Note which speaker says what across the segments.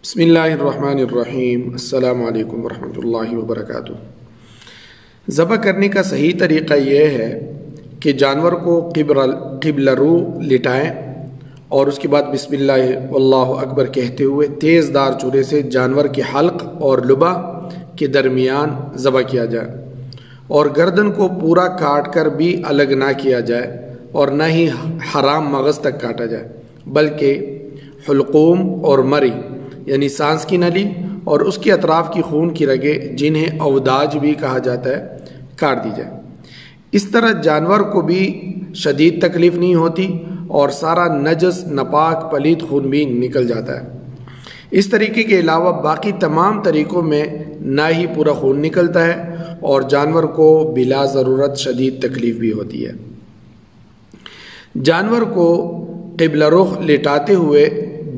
Speaker 1: بسم اللہ الرحمن الرحیم۔ السلام علیکم ورحمۃ اللہ وبرکاتہ۔ ذبح کرنے کا صحیح طریقہ یہ ہے کہ جانور کو قبلہ رو لٹائیں اور اس کے بعد بسم اللہ واللہ اکبر کہتے ہوئے تیز دار چورے سے جانور کے حلق اور لبا کے درمیان ذبح کیا جائے، اور گردن کو پورا کاٹ کر بھی الگ نہ کیا جائے اور نہ ہی حرام مغز تک کاٹا جائے، بلکہ حلقوم اور مری یعنی سانس کی نلی اور اس کے اطراف کی خون کی رگیں جنہیں اوداج بھی کہا جاتا ہے کاٹ دی جائے۔ اس طرح جانور کو بھی شدید تکلیف نہیں ہوتی اور سارا نجس ناپاک پلید خون بھی نکل جاتا ہے۔ اس طریقے کے علاوہ باقی تمام طریقوں میں نہ ہی پورا خون نکلتا ہے اور جانور کو بلا ضرورت شدید تکلیف بھی ہوتی ہے۔ جانور کو قبلہ رخ لٹاتے ہوئے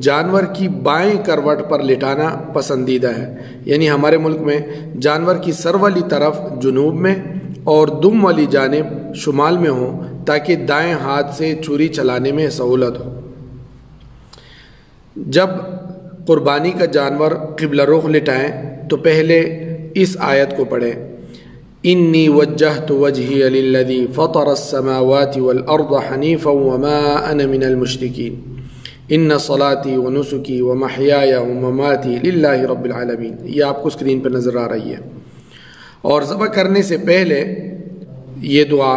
Speaker 1: جانور کی بائیں کروٹ پر لٹانا پسندیدہ ہے، یعنی ہمارے ملک میں جانور کی سر والی طرف جنوب میں اور دم والی جانب شمال میں ہو تاکہ دائیں ہاتھ سے چھری چلانے میں سہولت ہو۔ جب قربانی کا جانور قبلہ رخ لٹائیں تو پہلے اس آیت کو پڑھیں: انی وجہت وجہی للذی فطر السماوات والارض حنیفا وما انا من المشرکین ان صلاتی و نسکی و محیای و مماتی للہ رب العالمین۔ یہ آپ کو اسکرین پہ نظر آ رہی ہے۔ اور ذبح کرنے سے پہلے یہ دعا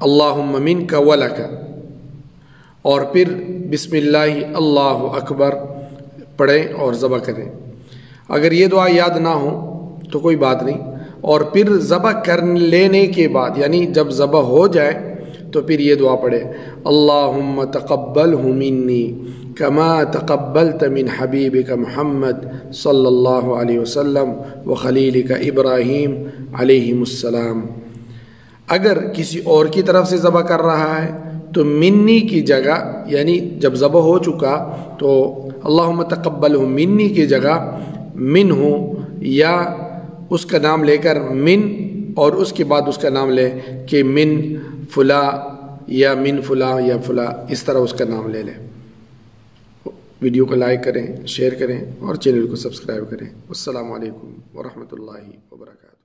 Speaker 1: اللہم منک ولک، اور پھر بسم اللہ اللہ اکبر پڑھیں اور ذبح کریں۔ اگر یہ دعا یاد نہ ہو تو کوئی بات نہیں، اور پھر ذبح کر لینے کے بعد یعنی جب ذبح ہو جائے تو پھر یہ دعا پڑھے: اللہم تقبلہ منی کما تقبلت من حبیبک محمد صلی اللہ علیہ وسلم وخلیلک ابراہیم علیہ السلام۔ اگر کسی اور کی طرف سے ذبح کر رہا ہے تو منی کی جگہ یعنی جب ذبح ہو چکا تو اللہم تقبلہ منی کی جگہ منہ یا اس کا نام لے کر من اور اس کے بعد اس کا نام لے کہ من فلا یا من فلا یا فلا، اس طرح اس کا نام لے لیں۔ ویڈیو کو لائک کریں، شیئر کریں اور چینل کو سبسکرائب کریں۔ السلام علیکم ورحمۃ اللہ وبرکاتہ۔